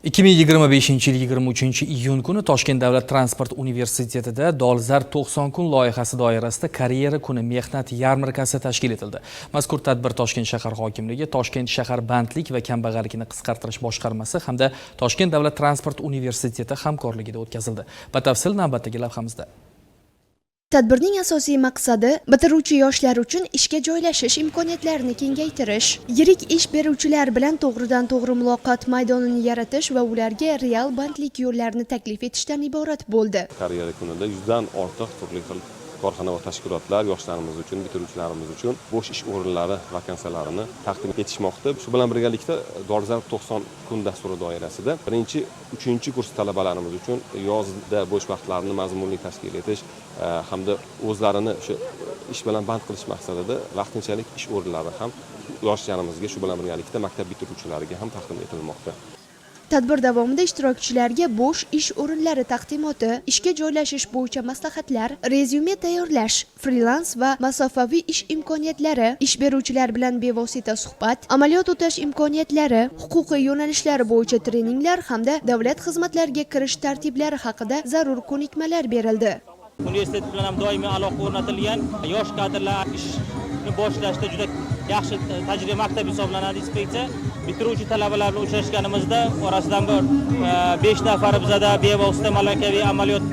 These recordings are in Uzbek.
2025 yil 23 iyun kuni Toshkent davlat transport universitetida Dolzarb 90 kun loyihasi doirasida karyera kuni mehnat yarmarkasi tashkil etildi. Mazkur tadbir Toshkent shahar hokimligi, Toshkent shahar bandlik va kambag'allikni qisqartirish boshqarmasi hamda Toshkent davlat transport universiteti hamkorligida o'tkazildi. Batafsil navbatdagi lavhamizda. Tadbirning asosiy maqsadi bitiruvchi yoshlar uchun ishga joylashish imkoniyatlarini kengaytirish, yirik ish beruvchilar bilan to'g'ridan-to'g'ri muloqot maydonini yaratish va ularga real bandlik yo'llarini taklif etishdan iborat bo'ldi. Karyera kunida 100 dan ortiq turli xil korxona va tashkilotlar yoshlarimiz uchun, bitiruvchilarimiz uchun bo'sh ish o'rinlari vakansiyalarini taqdim etishmoqda. Shu bilan birgalikda Dolzarb 90 kun dasturi doirasida 1-3 kurs talabalarimiz uchun yozda bo'sh vaqtlarini mazmunli tashkil etish hamda o'zlarini shu ish bilan band qilish maqsadida vaqtinchalik ish o'rinlari ham yoshlarimizga, shu bilan birgalikda maktab bitiruvchilariga ham taqdim etilmoqda. Tadbir davomida ishtirokchilarga bo'sh ish o'rinlari taqdimoti, ishga joylashish bo'yicha maslahatlar, rezyume tayyorlash, frilans va masofaviy ish imkoniyatlari, ish beruvchilar bilan bevosita suhbat, amaliyot o'tash imkoniyatlari, huquqiy yo'nalishlar bo'yicha treninglar hamda davlat xizmatlariga kirish tartiblari haqida zarur ko'nikmalar berildi. Universitet bilan ham doimiy aloqa o'rnatilgan, yosh kadrlar ishni boshlashda juda yaxshi tajriba maktab hisoblanadi inspeksiya. Bitiruvchi talabalar bilan uchrashganimizda orasidan 5 nafari bizada bevosita malakaviy amaliyot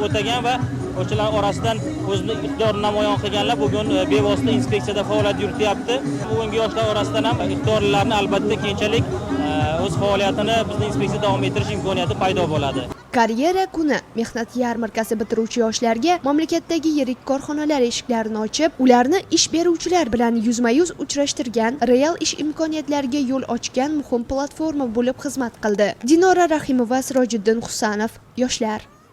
o'tagan va o'shalar orasidan o'zini iqtidorini namoyon qilganlar bugun bevosita inspeksiyada faoliyat yurityapti. Bugungi yoshlar orasidan ham iqtidorlarni albatta keyinchalik o'z faoliyatini bizning inspeksiya davom ettirish imkoniyati paydo bo'ladi. Karyera kuni mehnat yarmarkasi bitiruvchi yoshlarga mamlakatdagi yirik korxonalar eshiklarini ochib, ularni ish beruvchilar bilan yuzma-yuz uchrashtirgan, real ish imkoniyatlariga yo'l ochgan muhim platforma bo'lib xizmat qildi. Dinora Rahimova, Sirojiddin Husanov, yoshlar.